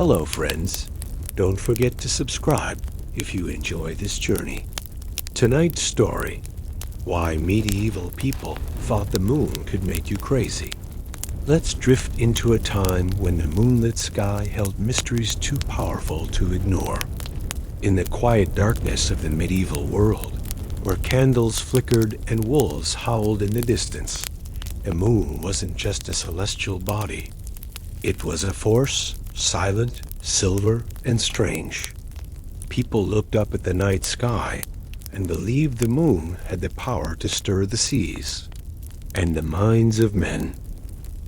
Hello friends, don't forget to subscribe if you enjoy this journey. Tonight's story, why medieval people thought the moon could make you crazy. Let's drift into a time when the moonlit sky held mysteries too powerful to ignore. In the quiet darkness of the medieval world, where candles flickered and wolves howled in the distance, the moon wasn't just a celestial body. It was a force, silent, silver, and strange. People looked up at the night sky and believed the moon had the power to stir the seas and the minds of men.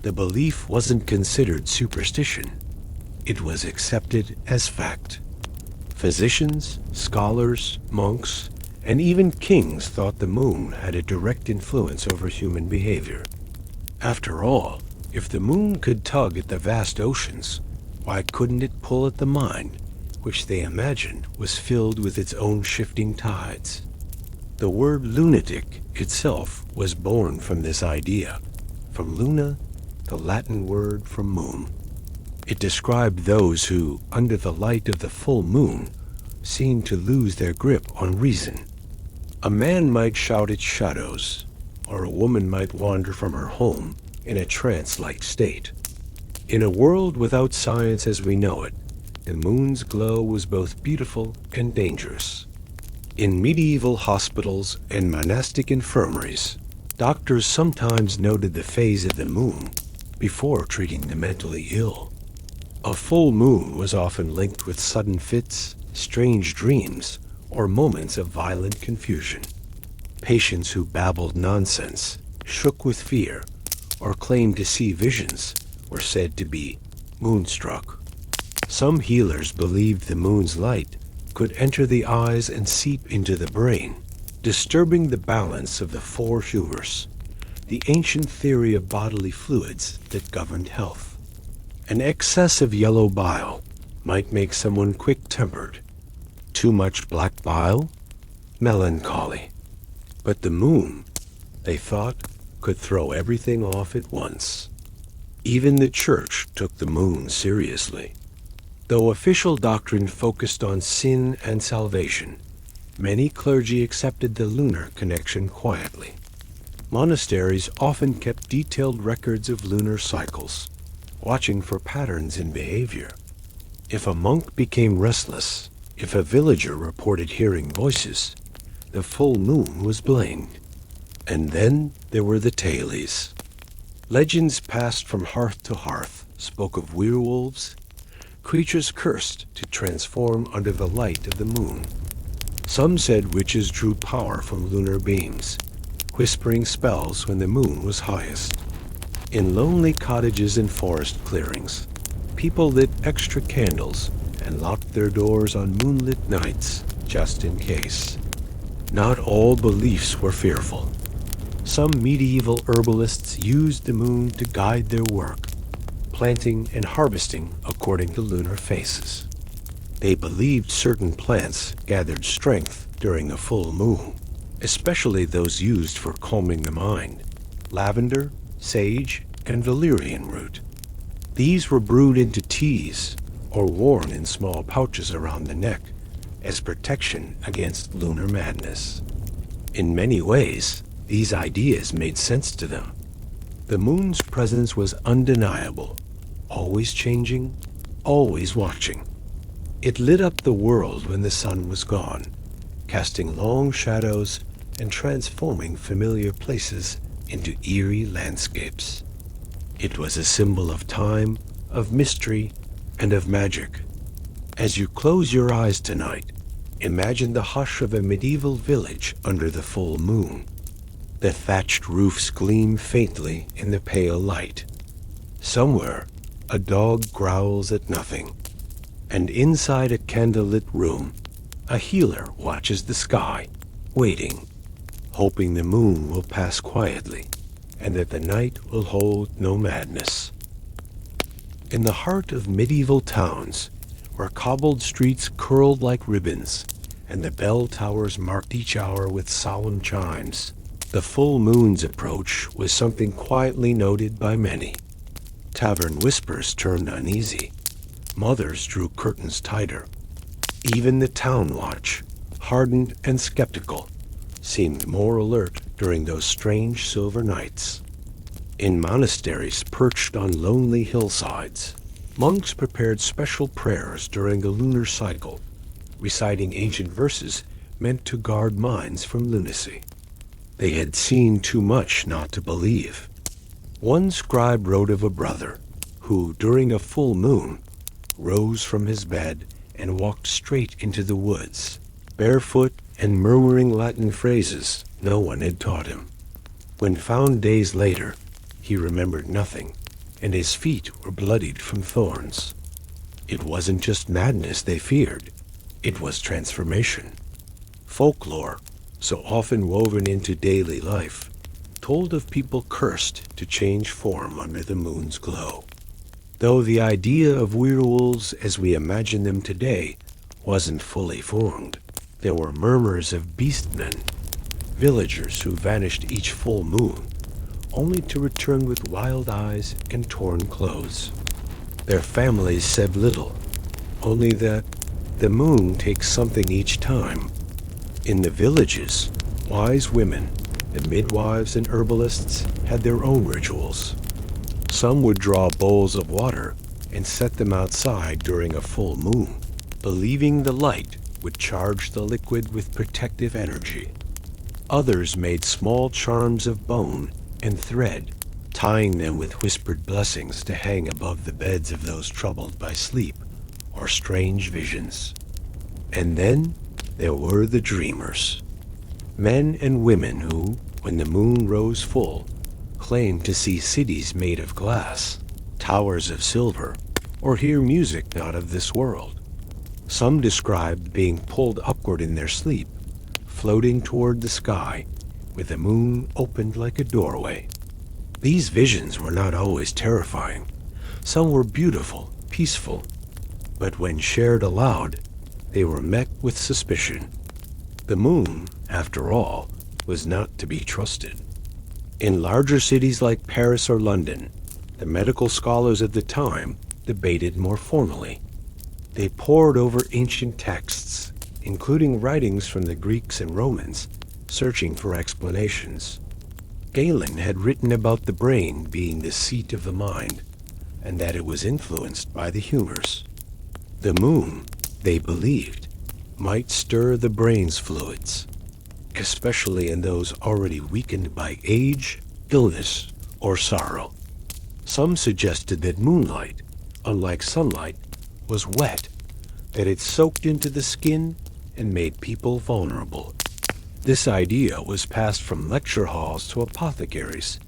The belief wasn't considered superstition. It was accepted as fact. Physicians, scholars, monks, and even kings thought the moon had a direct influence over human behavior. After all, if the moon could tug at the vast oceans, why couldn't it pull at the mind, which they imagined was filled with its own shifting tides? The word lunatic itself was born from this idea, from luna, the Latin word for moon. It described those who, under the light of the full moon, seemed to lose their grip on reason. A man might shout at shadows, or a woman might wander from her home in a trance-like state. In a world without science as we know it, the moon's glow was both beautiful and dangerous. In medieval hospitals and monastic infirmaries, doctors sometimes noted the phase of the moon before treating the mentally ill. A full moon was often linked with sudden fits, strange dreams, or moments of violent confusion. Patients who babbled nonsense, shook with fear, or claimed to see visions were said to be moonstruck. Some healers believed the moon's light could enter the eyes and seep into the brain, disturbing the balance of the four humors, the ancient theory of bodily fluids that governed health. An excess of yellow bile might make someone quick-tempered. Too much black bile? Melancholy. But the moon, they thought, could throw everything off at once. Even the church took the moon seriously. Though official doctrine focused on sin and salvation, many clergy accepted the lunar connection quietly. Monasteries often kept detailed records of lunar cycles, watching for patterns in behavior. If a monk became restless, if a villager reported hearing voices, the full moon was blamed. And then there were the tailies. Legends passed from hearth to hearth spoke of werewolves, creatures cursed to transform under the light of the moon. Some said witches drew power from lunar beams, whispering spells when the moon was highest. In lonely cottages and forest clearings, people lit extra candles and locked their doors on moonlit nights just in case. Not all beliefs were fearful. Some medieval herbalists used the moon to guide their work, planting and harvesting according to lunar phases. They believed certain plants gathered strength during a full moon, especially those used for calming the mind: lavender, sage, and valerian root. These were brewed into teas or worn in small pouches around the neck as protection against lunar madness. In many ways, these ideas made sense to them. The moon's presence was undeniable, always changing, always watching. It lit up the world when the sun was gone, casting long shadows and transforming familiar places into eerie landscapes. It was a symbol of time, of mystery, and of magic. As you close your eyes tonight, imagine the hush of a medieval village under the full moon. The thatched roofs gleam faintly in the pale light. Somewhere, a dog growls at nothing. And inside a candlelit room, a healer watches the sky, waiting, hoping the moon will pass quietly and that the night will hold no madness. In the heart of medieval towns, where cobbled streets curled like ribbons and the bell towers marked each hour with solemn chimes, the full moon's approach was something quietly noted by many. Tavern whispers turned uneasy. Mothers drew curtains tighter. Even the town watch, hardened and skeptical, seemed more alert during those strange silver nights. In monasteries perched on lonely hillsides, monks prepared special prayers during the lunar cycle, reciting ancient verses meant to guard minds from lunacy. They had seen too much not to believe. One scribe wrote of a brother who, during a full moon, rose from his bed and walked straight into the woods, barefoot and murmuring Latin phrases no one had taught him. When found days later, he remembered nothing, and his feet were bloodied from thorns. It wasn't just madness they feared, it was transformation. Folklore, so often woven into daily life, told of people cursed to change form under the moon's glow. Though the idea of werewolves as we imagine them today wasn't fully formed, there were murmurs of beastmen, villagers who vanished each full moon, only to return with wild eyes and torn clothes. Their families said little, only that the moon takes something each time. In the villages, wise women, the midwives and herbalists had their own rituals. Some would draw bowls of water and set them outside during a full moon, believing the light would charge the liquid with protective energy. Others made small charms of bone and thread, tying them with whispered blessings to hang above the beds of those troubled by sleep or strange visions. And then there were the dreamers, men and women who, when the moon rose full, claimed to see cities made of glass, towers of silver, or hear music not of this world. Some described being pulled upward in their sleep, floating toward the sky, with the moon opened like a doorway. These visions were not always terrifying. Some were beautiful, peaceful, but when shared aloud, they were met with suspicion. The moon, after all, was not to be trusted. In larger cities like Paris or London, the medical scholars of the time debated more formally. They pored over ancient texts, including writings from the Greeks and Romans, searching for explanations. Galen had written about the brain being the seat of the mind, and that it was influenced by the humors. The moon, they believed, might stir the brain's fluids, especially in those already weakened by age, illness, or sorrow. Some suggested that moonlight, unlike sunlight, was wet, that it soaked into the skin and made people vulnerable. This idea was passed from lecture halls to apothecaries,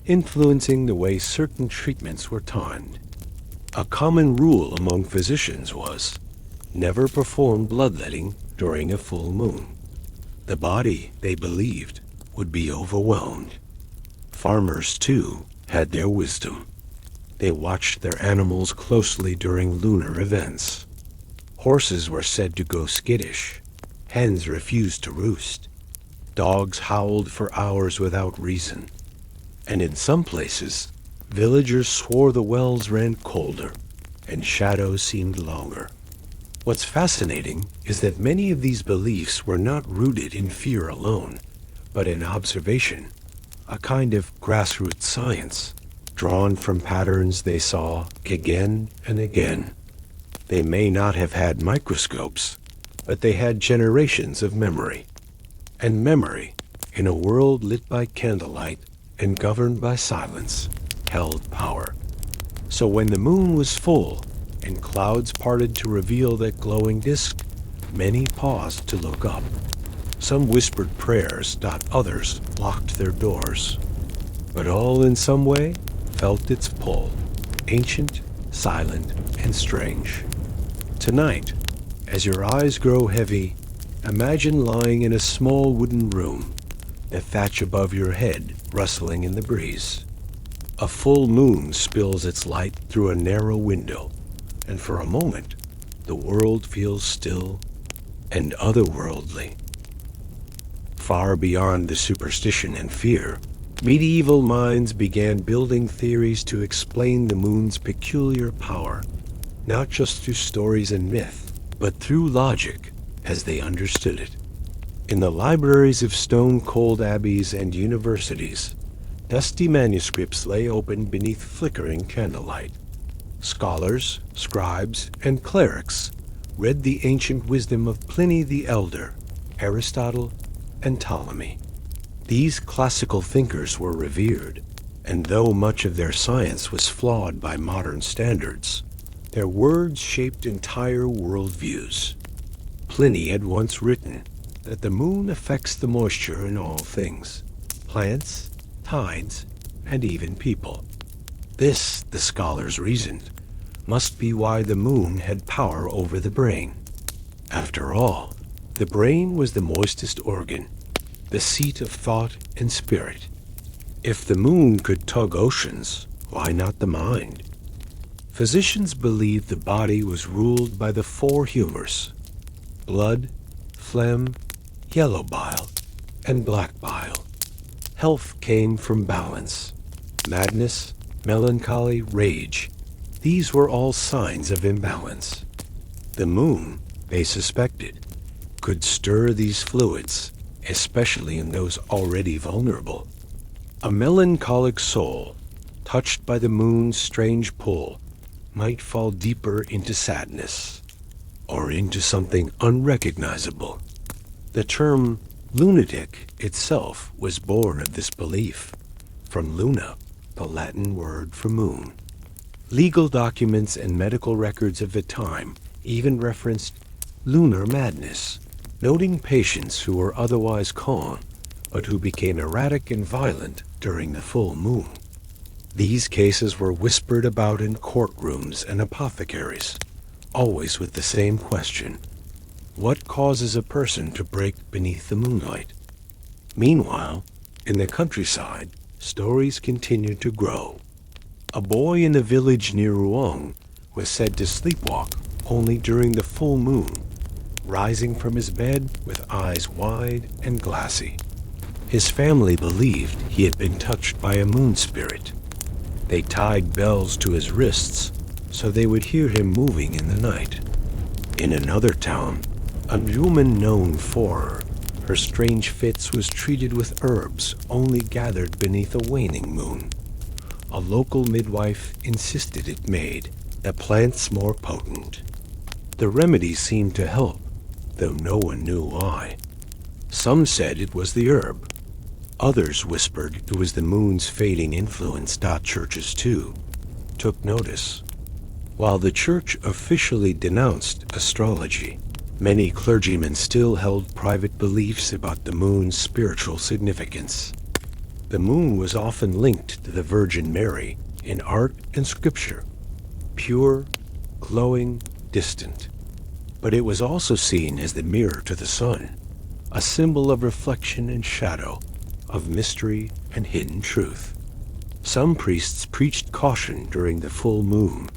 influencing the way certain treatments were timed. A common rule among physicians was, never perform bloodletting during a full moon. The body, they believed, would be overwhelmed. Farmers, too, had their wisdom. They watched their animals closely during lunar events. Horses were said to go skittish. Hens refused to roost. Dogs howled for hours without reason. And in some places, villagers swore the wells ran colder, and shadows seemed longer. What's fascinating is that many of these beliefs were not rooted in fear alone, but in observation, a kind of grassroots science, drawn from patterns they saw again and again. They may not have had microscopes, but they had generations of memory. And memory, in a world lit by candlelight and governed by silence, held power. So when the moon was full and clouds parted to reveal that glowing disk, many paused to look up. Some whispered prayers, others locked their doors. But all in some way felt its pull, ancient, silent, and strange. Tonight, as your eyes grow heavy, imagine lying in a small wooden room, the thatch above your head rustling in the breeze. A full moon spills its light through a narrow window, and for a moment, the world feels still and otherworldly. Far beyond the superstition and fear, medieval minds began building theories to explain the moon's peculiar power. not just through stories and myth, but through logic as they understood it. In the libraries of stone-cold abbeys and universities, dusty manuscripts lay open beneath flickering candlelight. Scholars, scribes, and clerics read the ancient wisdom of Pliny the Elder, Aristotle, and Ptolemy. These classical thinkers were revered, and though much of their science was flawed by modern standards, their words shaped entire worldviews. Pliny had once written that the moon affects the moisture in all things, plants, tides, and even people. This, the scholars reasoned, must be why the moon had power over the brain. After all, the brain was the moistest organ, the seat of thought and spirit. If the moon could tug oceans, why not the mind? Physicians believed the body was ruled by the four humors: blood, phlegm, yellow bile, and black bile. Health came from balance. Madness, melancholy, rage, these were all signs of imbalance. The moon, they suspected, could stir these fluids, especially in those already vulnerable. A melancholic soul, touched by the moon's strange pull, might fall deeper into sadness, or into something unrecognizable. The term lunatic itself was born of this belief, from luna, the Latin word for moon. Legal documents and medical records of the time even referenced lunar madness, noting patients who were otherwise calm, but who became erratic and violent during the full moon. These cases were whispered about in courtrooms and apothecaries, always with the same question: what causes a person to break beneath the moonlight? Meanwhile, in the countryside, stories continued to grow. A boy in a village near Rouen was said to sleepwalk only during the full moon, rising from his bed with eyes wide and glassy. His family believed he had been touched by a moon spirit. They tied bells to his wrists so they would hear him moving in the night. In another town, a woman known for her strange fits was treated with herbs only gathered beneath a waning moon. A local midwife insisted it made the plants more potent. The remedy seemed to help, though no one knew why. Some said it was the herb. Others whispered it was the moon's fading influence. Churches, too, took notice. While the church officially denounced astrology, many clergymen still held private beliefs about the moon's spiritual significance. The moon was often linked to the Virgin Mary in art and scripture, pure, glowing, distant. But it was also seen as the mirror to the sun, a symbol of reflection and shadow, of mystery and hidden truth. Some priests preached caution during the full moon.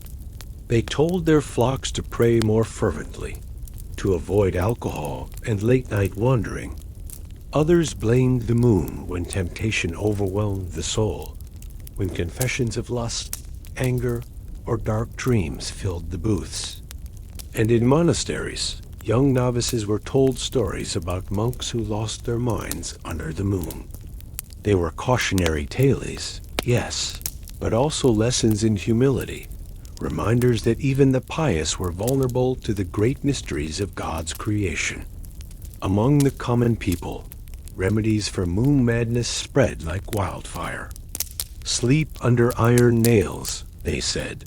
They told their flocks to pray more fervently, to avoid alcohol and late-night wandering. Others blamed the moon when temptation overwhelmed the soul, when confessions of lust, anger, or dark dreams filled the booths. And in monasteries, young novices were told stories about monks who lost their minds under the moon. They were cautionary tales, yes, but also lessons in humility, reminders that even the pious were vulnerable to the great mysteries of God's creation. Among the common people, remedies for moon madness spread like wildfire. Sleep under iron nails, they said.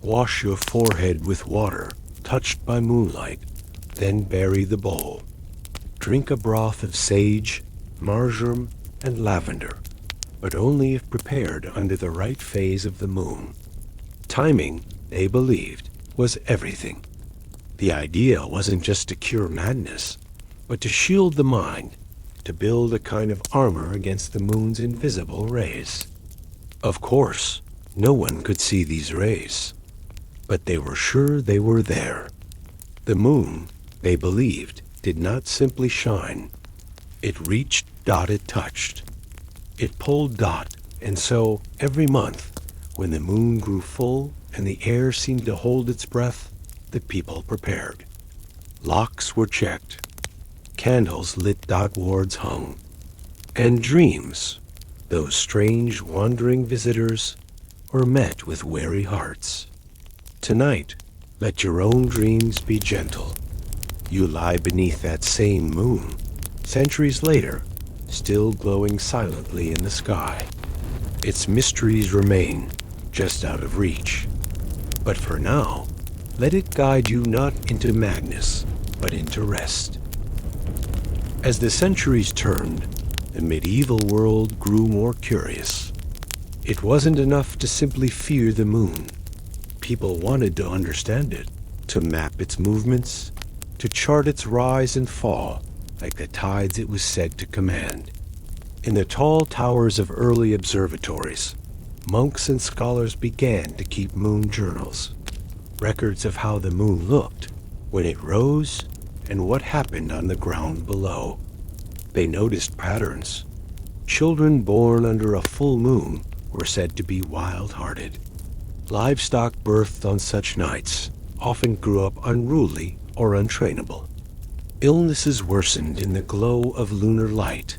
Wash your forehead with water, touched by moonlight, then bury the bowl. Drink a broth of sage, marjoram, and lavender, but only if prepared under the right phase of the moon. Timing, they believed, was everything. The idea wasn't just to cure madness, but to shield the mind, to build a kind of armor against the moon's invisible rays. Of course, no one could see these rays, but they were sure they were there. The moon, they believed, did not simply shine. It reached, it touched. It pulled, and so, every month, when the moon grew full and the air seemed to hold its breath, the people prepared. Locks were checked, candles lit, wards hung, and dreams, those strange wandering visitors, were met with wary hearts. Tonight, let your own dreams be gentle. You lie beneath that same moon, centuries later, still glowing silently in the sky. Its mysteries remain just out of reach. But for now, let it guide you not into madness, but into rest. As the centuries turned, the medieval world grew more curious. It wasn't enough to simply fear the moon. People wanted to understand it, to map its movements, to chart its rise and fall like the tides it was said to command. In the tall towers of early observatories, monks and scholars began to keep moon journals, records of how the moon looked when it rose and what happened on the ground below. They noticed patterns. Children born under a full moon were said to be wild-hearted. Livestock birthed on such nights often grew up unruly or untrainable. Illnesses worsened in the glow of lunar light,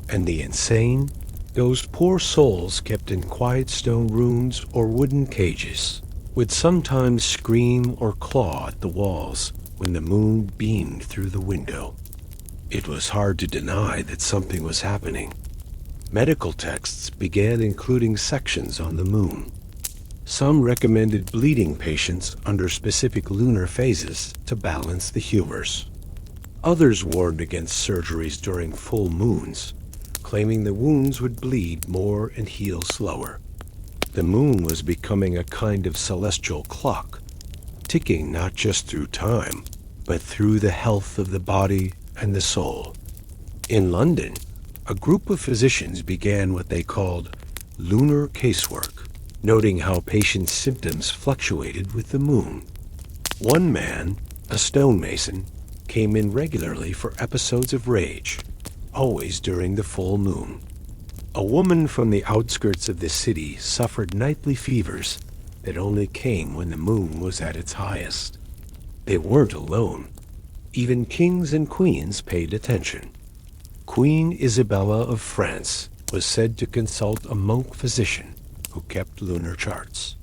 and the insane, those poor souls kept in quiet stone rooms or wooden cages, would sometimes scream or claw at the walls when the moon beamed through the window. It was hard to deny that something was happening. Medical texts began including sections on the moon. Some recommended bleeding patients under specific lunar phases to balance the humors. Others warned against surgeries during full moons, claiming the wounds would bleed more and heal slower. The moon was becoming a kind of celestial clock, ticking not just through time, but through the health of the body and the soul. In London, a group of physicians began what they called lunar casework, noting how patients' symptoms fluctuated with the moon. One man, a stonemason, came in regularly for episodes of rage, always during the full moon. A woman from the outskirts of the city suffered nightly fevers that only came when the moon was at its highest. They weren't alone. Even kings and queens paid attention. Queen Isabella of France was said to consult a monk physician who kept lunar charts.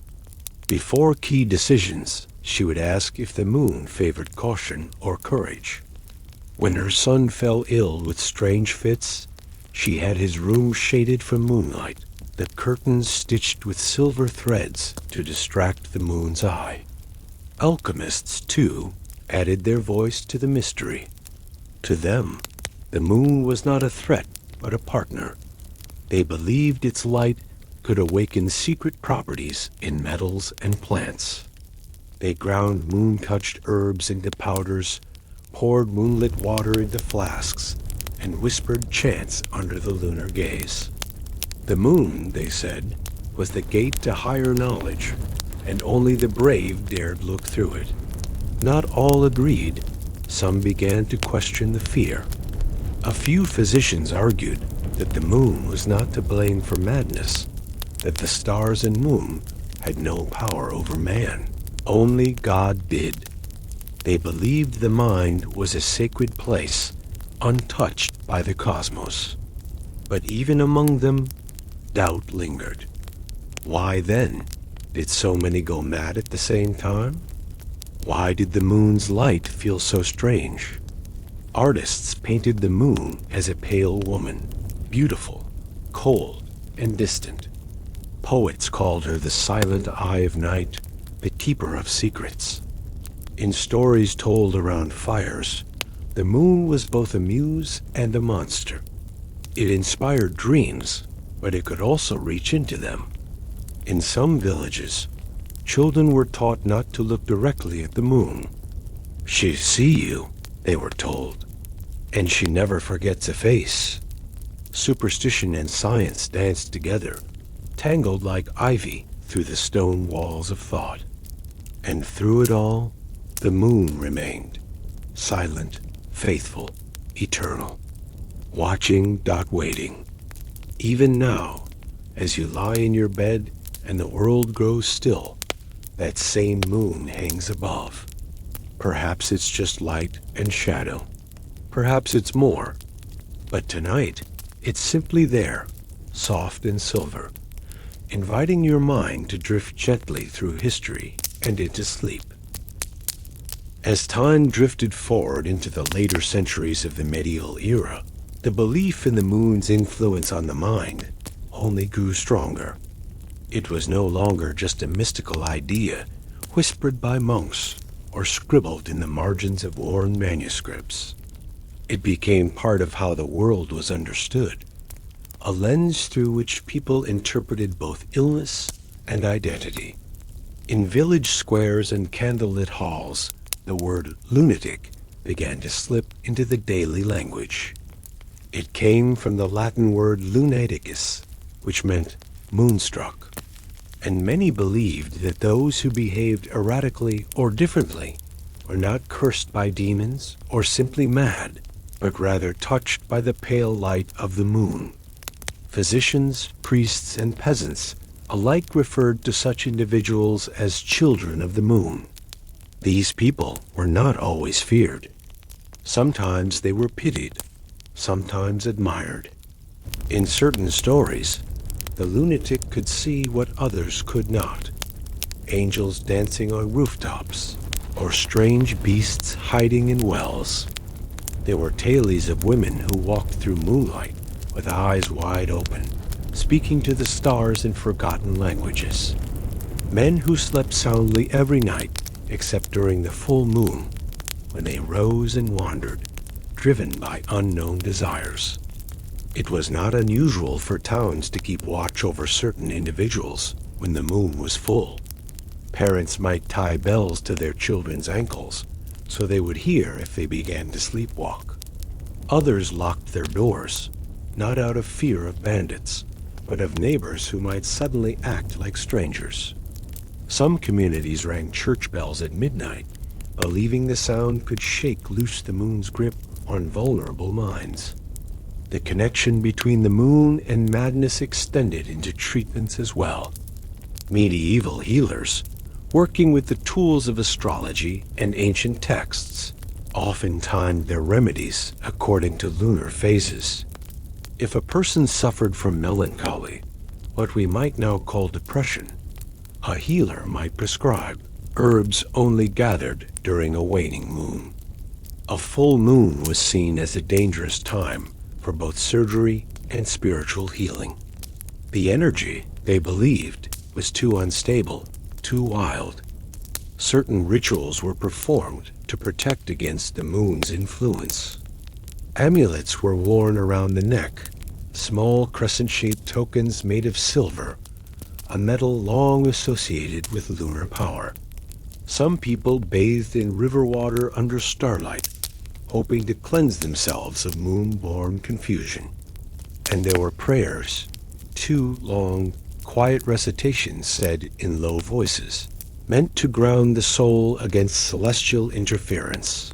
Before key decisions, she would ask if the moon favored caution or courage. When her son fell ill with strange fits, she had his room shaded from moonlight, the curtains stitched with silver threads to distract the moon's eye. Alchemists, too, added their voice to the mystery. To them, the moon was not a threat, but a partner. They believed its light could awaken secret properties in metals and plants. They ground moon-touched herbs into powders, poured moonlit water into flasks, and whispered chants under the lunar gaze. The moon, they said, was the gate to higher knowledge, and only the brave dared look through it. Not all agreed. Some began to question the fear. A few physicians argued that the moon was not to blame for madness, that the stars and moon had no power over man. Only God did. They believed the mind was a sacred place, untouched by the cosmos. But even among them, doubt lingered. Why then did so many go mad at the same time? Why did the moon's light feel so strange? Artists painted the moon as a pale woman, beautiful, cold, and distant. Poets called her the silent eye of night, the keeper of secrets. In stories told around fires, the moon was both a muse and a monster. It inspired dreams, but it could also reach into them. In some villages, children were taught not to look directly at the moon. "She see you," they were told, "and she never forgets a face." Superstition and science danced together, tangled like ivy through the stone walls of thought. And through it all, the moon remained, silent, faithful, eternal, watching, waiting. Even now, as you lie in your bed and the world grows still, that same moon hangs above. Perhaps it's just light and shadow. Perhaps it's more. But tonight, it's simply there, soft and silver, inviting your mind to drift gently through history and into sleep. As time drifted forward into the later centuries of the medieval era, the belief in the moon's influence on the mind only grew stronger. It was no longer just a mystical idea whispered by monks or scribbled in the margins of worn manuscripts. It became part of how the world was understood, a lens through which people interpreted both illness and identity. In village squares and candlelit halls, the word lunatic began to slip into the daily language. It came from the Latin word lunaticus, which meant moonstruck, and many believed that those who behaved erratically or differently were not cursed by demons or simply mad, but rather touched by the pale light of the moon. Physicians, priests, and peasants alike referred to such individuals as children of the moon. These people were not always feared. Sometimes they were pitied, sometimes admired. In certain stories, the lunatic could see what others could not. Angels dancing on rooftops, or strange beasts hiding in wells. There were tales of women who walked through moonlight with eyes wide open, speaking to the stars in forgotten languages. Men who slept soundly every night except during the full moon, when they rose and wandered, driven by unknown desires. It was not unusual for towns to keep watch over certain individuals when the moon was full. Parents might tie bells to their children's ankles so they would hear if they began to sleepwalk. Others locked their doors, not out of fear of bandits, but of neighbors who might suddenly act like strangers. Some communities rang church bells at midnight, believing the sound could shake loose the moon's grip on vulnerable minds. The connection between the moon and madness extended into treatments as well. Medieval healers, working with the tools of astrology and ancient texts, often timed their remedies according to lunar phases. If a person suffered from melancholy, what we might now call depression, a healer might prescribe herbs only gathered during a waning moon. A full moon was seen as a dangerous time for both surgery and spiritual healing. The energy, they believed, was too unstable, too wild. Certain rituals were performed to protect against the moon's influence. Amulets were worn around the neck, small crescent-shaped tokens made of silver, a metal long associated with lunar power. Some people bathed in river water under starlight, hoping to cleanse themselves of moon-born confusion. And there were prayers, 2 long, quiet recitations said in low voices, meant to ground the soul against celestial interference.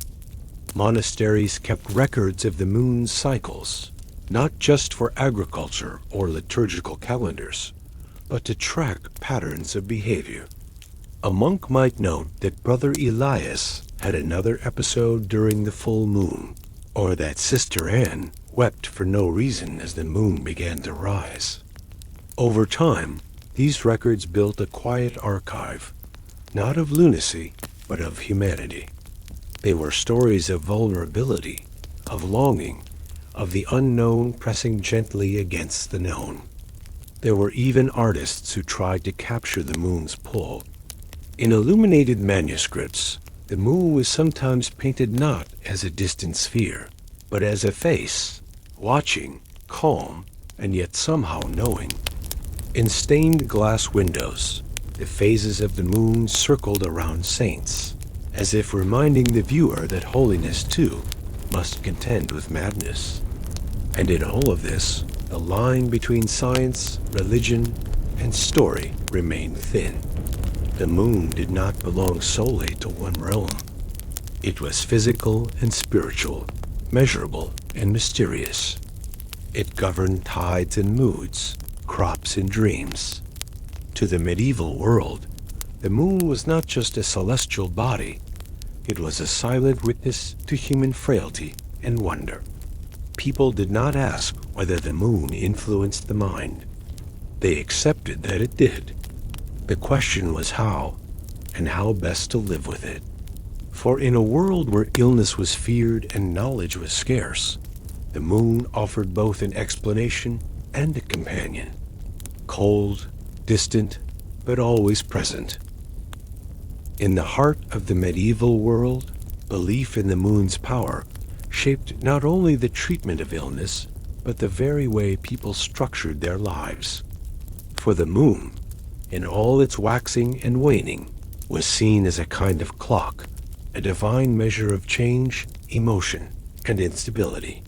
Monasteries kept records of the moon's cycles, not just for agriculture or liturgical calendars, but to track patterns of behavior. A monk might note that Brother Elias had another episode during the full moon, or that Sister Anne wept for no reason as the moon began to rise. Over time, these records built a quiet archive, not of lunacy, but of humanity. They were stories of vulnerability, of longing, of the unknown pressing gently against the known. There were even artists who tried to capture the moon's pull. In illuminated manuscripts, the moon was sometimes painted not as a distant sphere, but as a face, watching, calm, and yet somehow knowing. In stained glass windows, the phases of the moon circled around saints, as if reminding the viewer that holiness, too, must contend with madness. And in all of this, the line between science, religion, and story remained thin. The moon did not belong solely to one realm. It was physical and spiritual, measurable and mysterious. It governed tides and moods, crops and dreams. To the medieval world, The moon was not just a celestial body, it was a silent witness to human frailty and wonder. People did not ask whether the moon influenced the mind. They accepted that it did. The question was how, and how best to live with it. For in a world where illness was feared and knowledge was scarce, the moon offered both an explanation and a companion. Cold, distant, but always present. In the heart of the medieval world, belief in the moon's power shaped not only the treatment of illness, but the very way people structured their lives. For the moon, in all its waxing and waning, was seen as a kind of clock, a divine measure of change, emotion, and instability.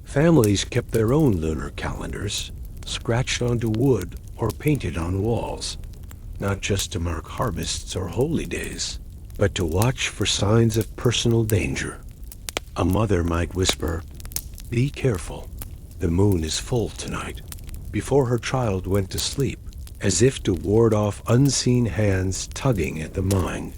Families kept their own lunar calendars, scratched onto wood or painted on walls, not just to mark harvests or holy days, but to watch for signs of personal danger. A mother might whisper, "Be careful, the moon is full tonight," before her child went to sleep, as if to ward off unseen hands tugging at the mind.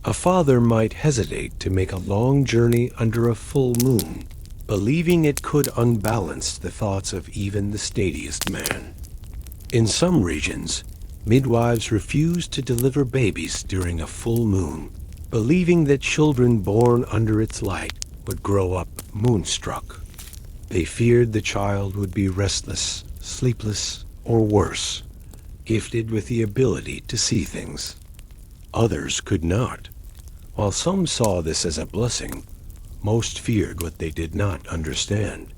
A father might hesitate to make a long journey under a full moon, believing it could unbalance the thoughts of even the steadiest man. In some regions, midwives refused to deliver babies during a full moon, believing that children born under its light would grow up moonstruck. They feared the child would be restless, sleepless, or worse, gifted with the ability to see things. Others could not. While some saw this as a blessing, most feared what they did not understand.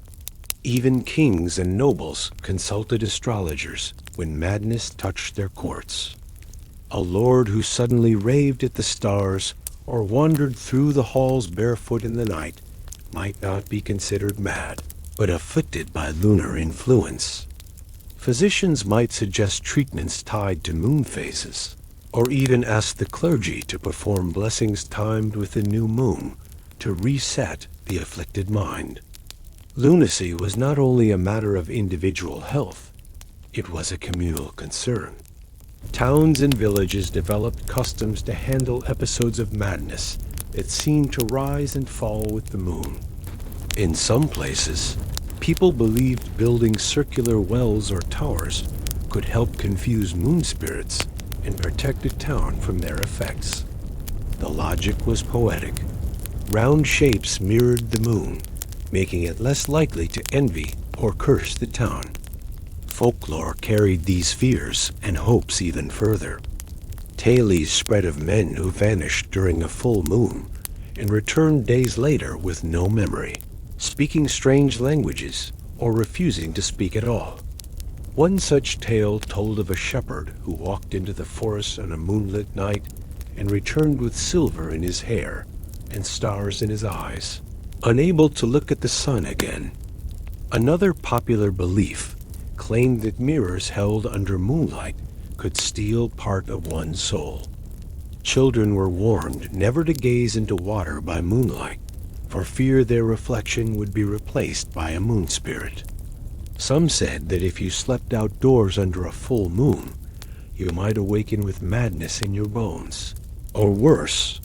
Even kings and nobles consulted astrologers when madness touched their courts. A lord who suddenly raved at the stars or wandered through the halls barefoot in the night might not be considered mad, but afflicted by lunar influence. Physicians might suggest treatments tied to moon phases, or even ask the clergy to perform blessings timed with the new moon to reset the afflicted mind. Lunacy was not only a matter of individual health, it was a communal concern. Towns and villages developed customs to handle episodes of madness that seemed to rise and fall with the moon. In some places, people believed building circular wells or towers could help confuse moon spirits and protect a town from their effects. The logic was poetic. Round shapes mirrored the moon, making it less likely to envy or curse the town. Folklore carried these fears and hopes even further. Tales spread of men who vanished during a full moon and returned days later with no memory, speaking strange languages or refusing to speak at all. One such tale told of a shepherd who walked into the forest on a moonlit night and returned with silver in his hair and stars in his eyes, unable to look at the sun again. Another popular belief claimed that mirrors held under moonlight could steal part of one's soul. Children were warned never to gaze into water by moonlight, for fear their reflection would be replaced by a moon spirit. Some said that if you slept outdoors under a full moon, you might awaken with madness in your bones. Or worse,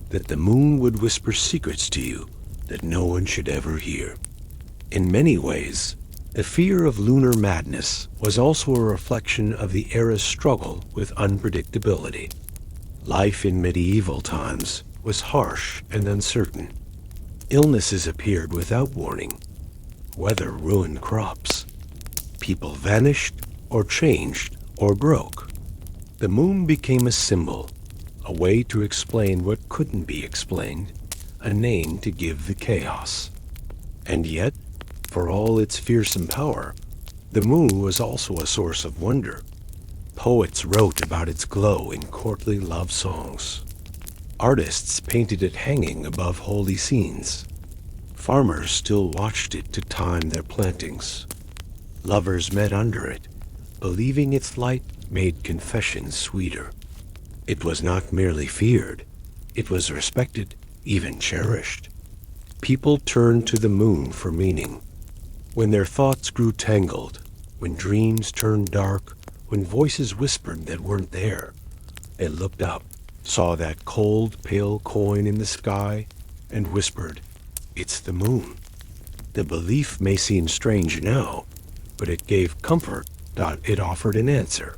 that the moon would whisper secrets to you that no one should ever hear. In many ways, the fear of lunar madness was also a reflection of the era's struggle with unpredictability. Life in medieval times was harsh and uncertain. Illnesses appeared without warning. Weather ruined crops. People vanished or changed or broke. The moon became a symbol, a way to explain what couldn't be explained, a name to give the chaos. And yet, for all its fearsome power, the moon was also a source of wonder. Poets wrote about its glow in courtly love songs. Artists painted it hanging above holy scenes. Farmers still watched it to time their plantings. Lovers met under it, believing its light made confession sweeter. It was not merely feared, it was respected, even cherished. People turned to the moon for meaning. When their thoughts grew tangled, when dreams turned dark, when voices whispered that weren't there, It looked up, saw that cold, pale coin in the sky, and whispered, "It's the moon." The belief may seem strange now, but it gave comfort that it offered an answer.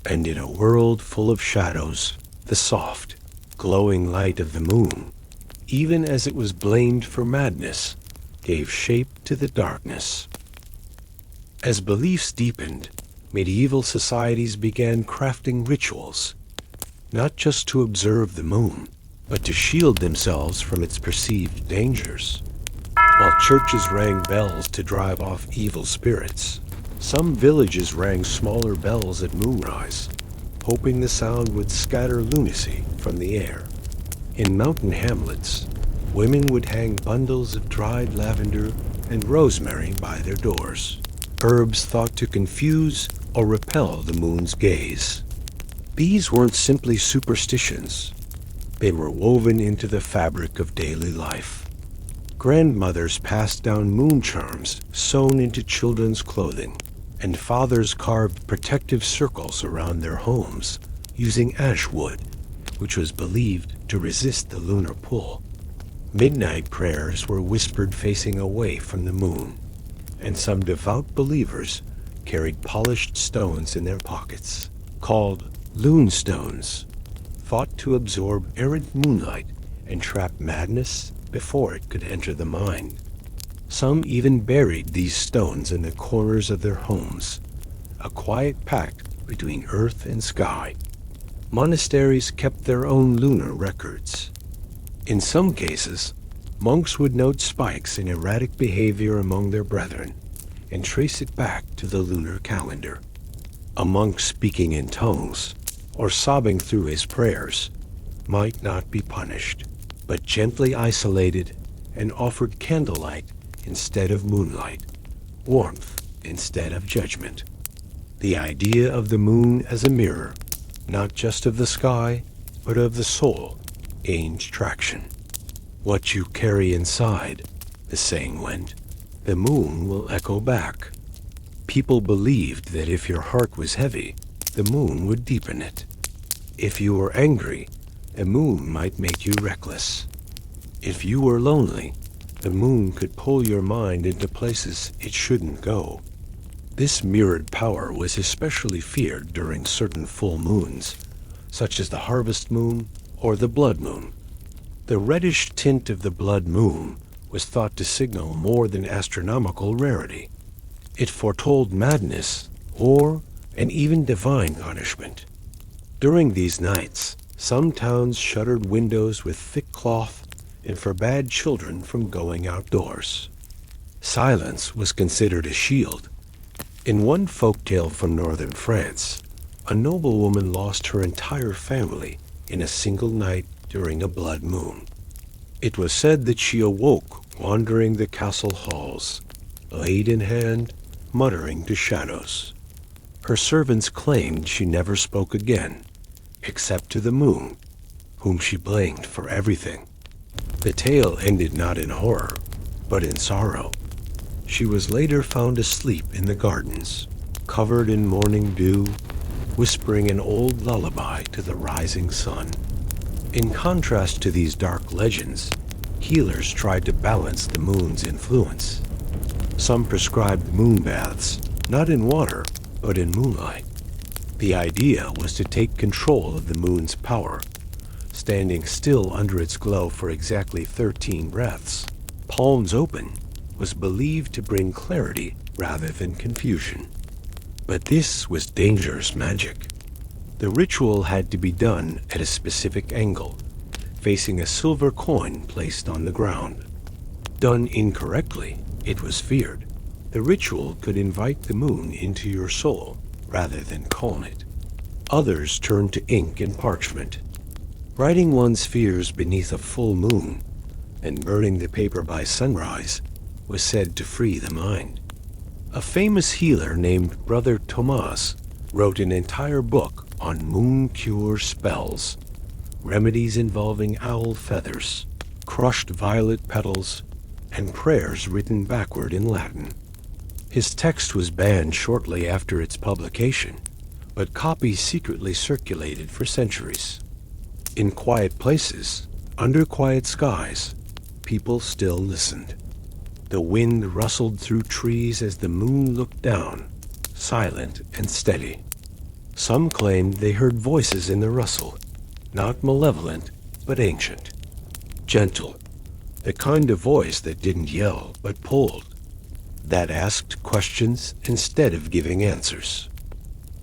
And in a world full of shadows, the soft, glowing light of the moon, even as it was blamed for madness, gave shape to the darkness. As beliefs deepened, medieval societies began crafting rituals, not just to observe the moon, but to shield themselves from its perceived dangers. While churches rang bells to drive off evil spirits, some villages rang smaller bells at moonrise, hoping the sound would scatter lunacy from the air. In mountain hamlets, women would hang bundles of dried lavender and rosemary by their doors, herbs thought to confuse or repel the moon's gaze. These weren't simply superstitions. They were woven into the fabric of daily life. Grandmothers passed down moon charms sewn into children's clothing, and fathers carved protective circles around their homes using ash wood, which was believed to resist the lunar pull. Midnight prayers were whispered facing away from the moon, and some devout believers carried polished stones in their pockets, called loon stones, thought to absorb errant moonlight and trap madness before it could enter the mind. Some even buried these stones in the corners of their homes, a quiet pact between earth and sky. Monasteries kept their own lunar records. In some cases, monks would note spikes in erratic behavior among their brethren and trace it back to the lunar calendar. A monk speaking in tongues or sobbing through his prayers might not be punished, but gently isolated and offered candlelight instead of moonlight, warmth instead of judgment. The idea of the moon as a mirror, not just of the sky, but of the soul, gained traction. What you carry inside, the saying went, the moon will echo back. People believed that if your heart was heavy, the moon would deepen it. If you were angry, the moon might make you reckless. If you were lonely, the moon could pull your mind into places it shouldn't go. This mirrored power was especially feared during certain full moons, such as the harvest moon or the blood moon. The reddish tint of the blood moon was thought to signal more than astronomical rarity. It foretold madness, war, and even divine punishment. During these nights, some towns shuttered windows with thick cloth and forbade children from going outdoors. Silence was considered a shield. In one folktale from northern France, a noblewoman lost her entire family in a single night during a blood moon. It was said that she awoke wandering the castle halls, blade in hand, muttering to shadows. Her servants claimed she never spoke again, except to the moon, whom she blamed for everything. The tale ended not in horror, but in sorrow. She was later found asleep in the gardens, covered in morning dew, whispering an old lullaby to the rising sun. In contrast to these dark legends, healers tried to balance the moon's influence. Some prescribed moon baths, not in water, but in moonlight. The idea was to take control of the moon's power, standing still under its glow for exactly 13 breaths, palms open, was believed to bring clarity rather than confusion. But this was dangerous magic. The ritual had to be done at a specific angle, facing a silver coin placed on the ground. Done incorrectly, it was feared. The ritual could invite the moon into your soul rather than calm it. Others turned to ink and parchment. Writing one's fears beneath a full moon and burning the paper by sunrise was said to free the mind. A famous healer named Brother Thomas wrote an entire book on moon cure spells, remedies involving owl feathers, crushed violet petals, and prayers written backward in Latin. His text was banned shortly after its publication, but copies secretly circulated for centuries. In quiet places, under quiet skies, people still listened. The wind rustled through trees as the moon looked down, silent and steady. Some claimed they heard voices in the rustle, not malevolent, but ancient. Gentle, the kind of voice that didn't yell but pulled, that asked questions instead of giving answers.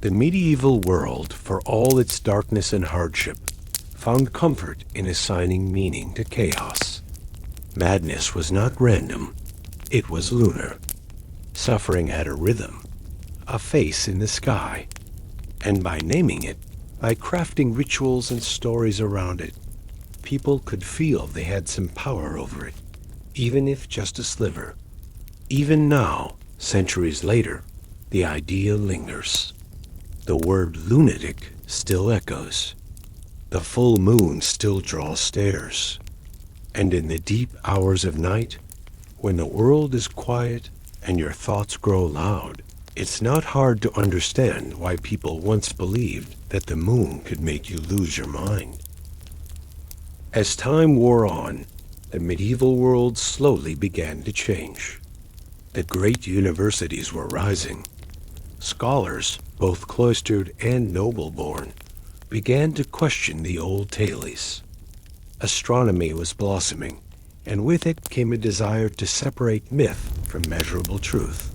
The medieval world, for all its darkness and hardship, found comfort in assigning meaning to chaos. Madness was not random, it was lunar. Suffering had a rhythm, a face in the sky, and by naming it, by crafting rituals and stories around it, people could feel they had some power over it, even if just a sliver. Even now, centuries later, the idea lingers. The word lunatic still echoes. The full moon still draws stares. And in the deep hours of night, when the world is quiet and your thoughts grow loud, it's not hard to understand why people once believed that the moon could make you lose your mind. As time wore on, the medieval world slowly began to change. The great universities were rising. Scholars, both cloistered and noble-born, began to question the old tales. Astronomy was blossoming, and with it came a desire to separate myth from measurable truth.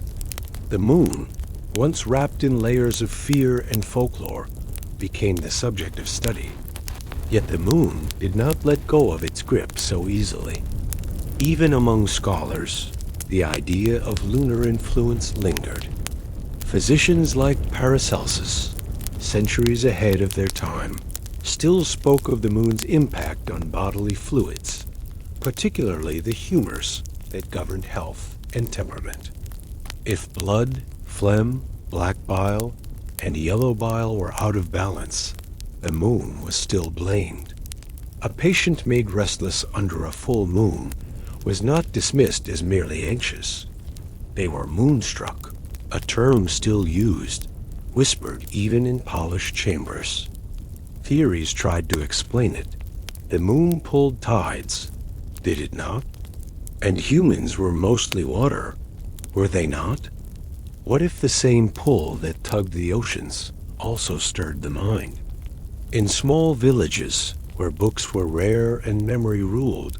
The moon, once wrapped in layers of fear and folklore, became the subject of study. Yet the moon did not let go of its grip so easily. Even among scholars, the idea of lunar influence lingered. Physicians like Paracelsus, centuries ahead of their time, still spoke of the moon's impact on bodily fluids, particularly the humors that governed health and temperament. If blood, phlegm, black bile, and yellow bile were out of balance, the moon was still blamed. A patient made restless under a full moon was not dismissed as merely anxious. They were moonstruck, a term still used, whispered even in polished chambers. Theories tried to explain it. The moon pulled tides, did it not? And humans were mostly water, were they not? What if the same pull that tugged the oceans also stirred the mind? In small villages, where books were rare and memory ruled,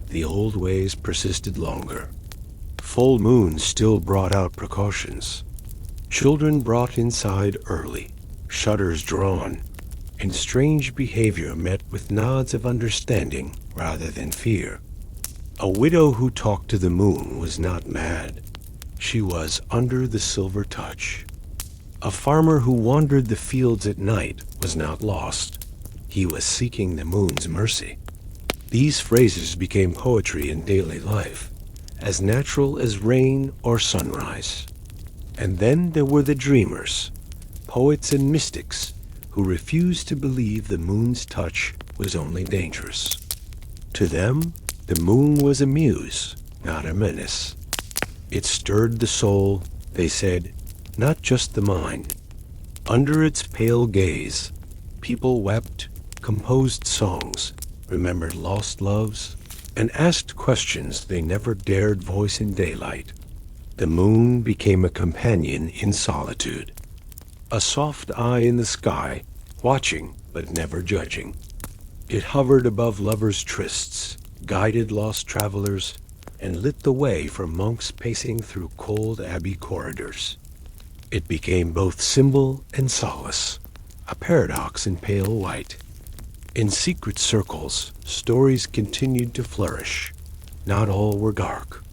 the old ways persisted longer. Full moons still brought out precautions. Children brought inside early, shutters drawn, and strange behavior met with nods of understanding rather than fear. A widow who talked to the moon was not mad. She was under the silver touch. A farmer who wandered the fields at night was not lost. He was seeking the moon's mercy. These phrases became poetry in daily life, as natural as rain or sunrise. And then there were the dreamers, poets and mystics, who refused to believe the moon's touch was only dangerous. To them, the moon was a muse, not a menace. It stirred the soul, they said, not just the mind. Under its pale gaze, people wept, composed songs, remembered lost loves, and asked questions they never dared voice in daylight. The moon became a companion in solitude, a soft eye in the sky, watching but never judging. It hovered above lovers' trysts, guided lost travelers, and lit the way for monks pacing through cold abbey corridors. It became both symbol and solace, a paradox in pale white. In secret circles, stories continued to flourish. Not all were dark.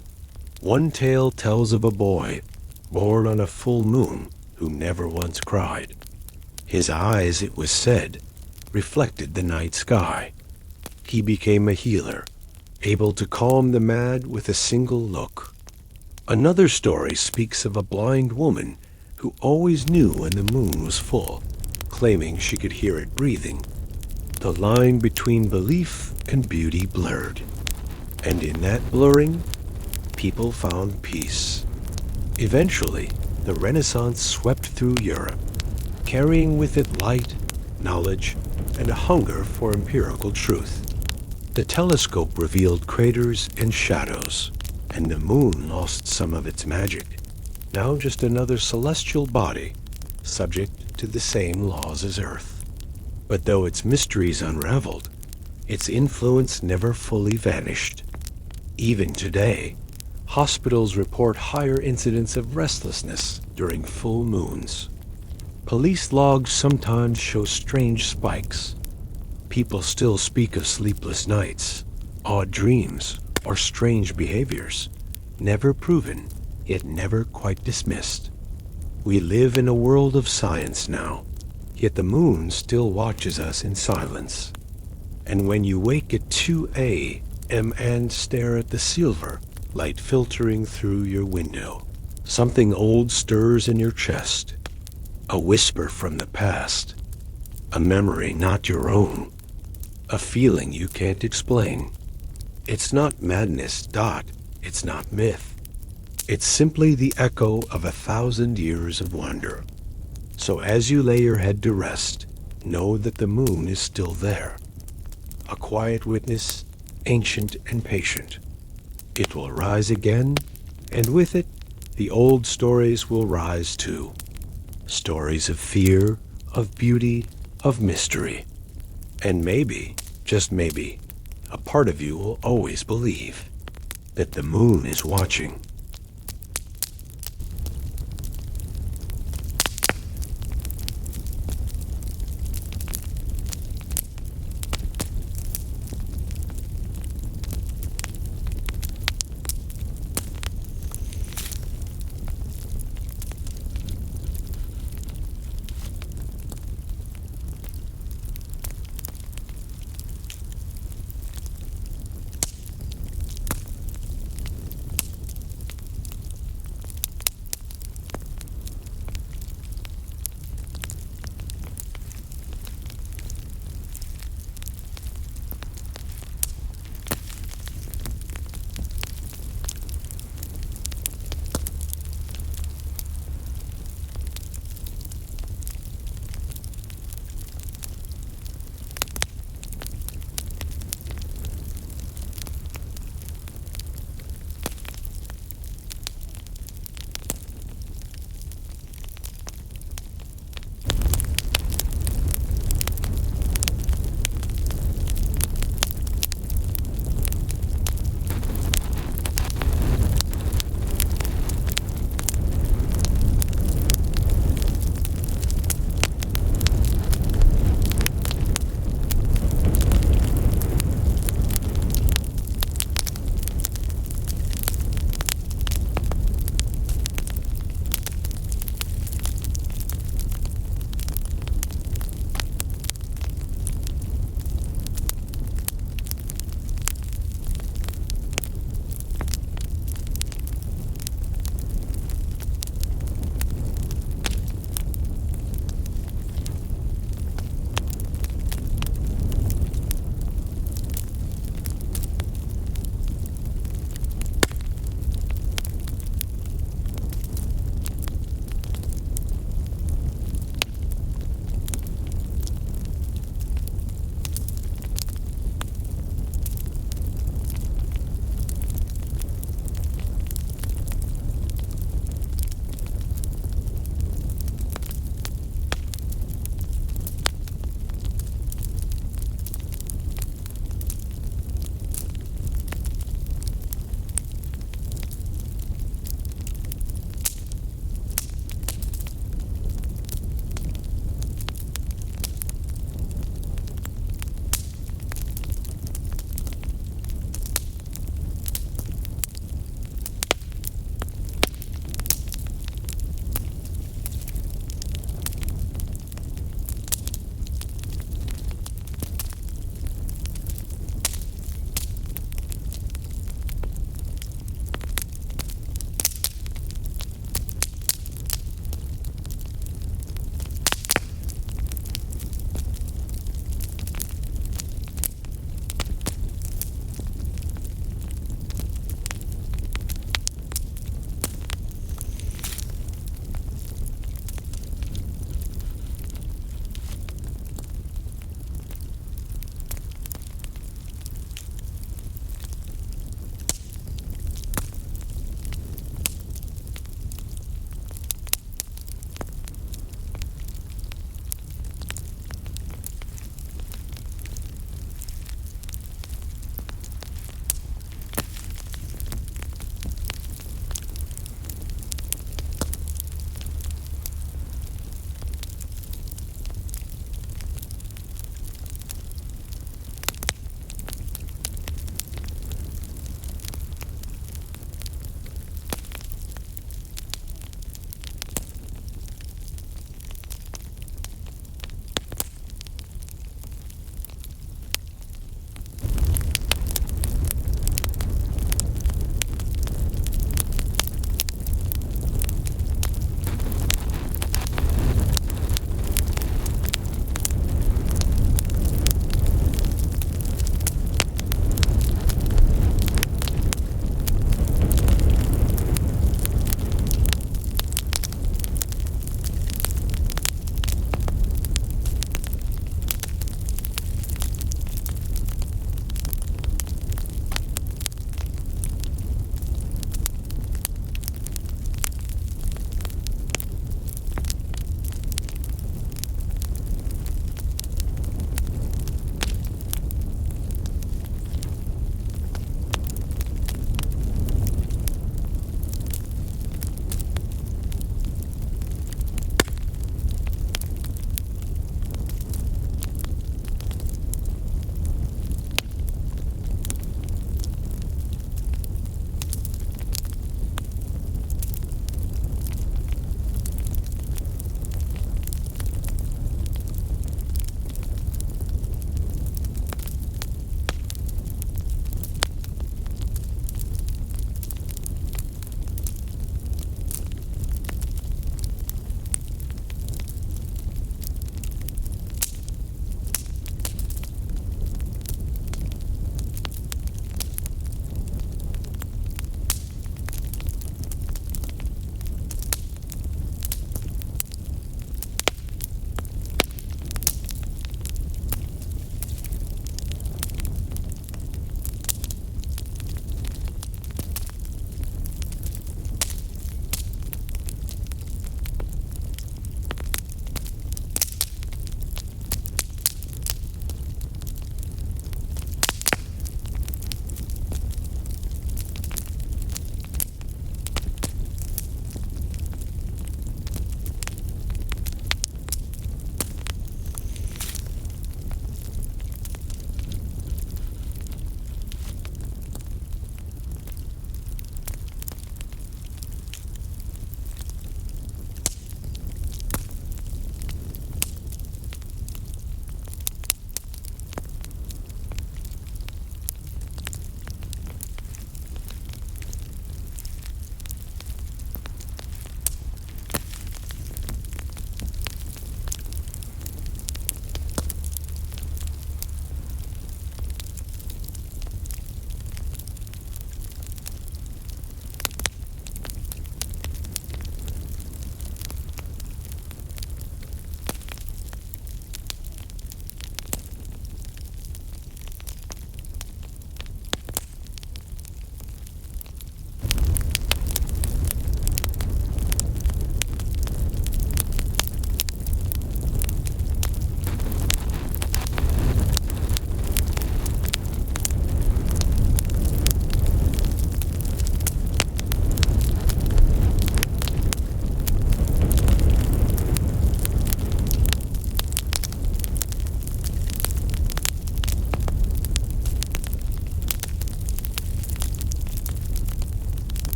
One tale tells of a boy, born on a full moon, who never once cried. His eyes, it was said, reflected the night sky. He became a healer, able to calm the mad with a single look. Another story speaks of a blind woman who always knew when the moon was full, claiming she could hear it breathing. The line between belief and beauty blurred, and in that blurring, people found peace. Eventually, the Renaissance swept through Europe. carrying with it light, knowledge, and a hunger for empirical truth. The telescope revealed craters and shadows, and the moon lost some of its magic. Now just another celestial body, subject to the same laws as Earth. But though its mysteries unraveled, its influence never fully vanished. Even today, hospitals report higher incidents of restlessness during full moons. Police logs sometimes show strange spikes. People still speak of sleepless nights, odd dreams, or strange behaviors, never proven, yet never quite dismissed. We live in a world of science now, yet the moon still watches us in silence. And when you wake at 2 a.m. and stare at the silver light filtering through your window, something old stirs in your chest. A whisper from the past. A memory not your own. A feeling you can't explain. It's not madness, Dot. It's not myth. It's simply the echo of 1,000 years of wonder. So as you lay your head to rest, know that the moon is still there. A quiet witness, ancient and patient. It will rise again, and with it, the old stories will rise too. Stories of fear, of beauty, of mystery. And maybe, just maybe, a part of you will always believe that the moon is watching.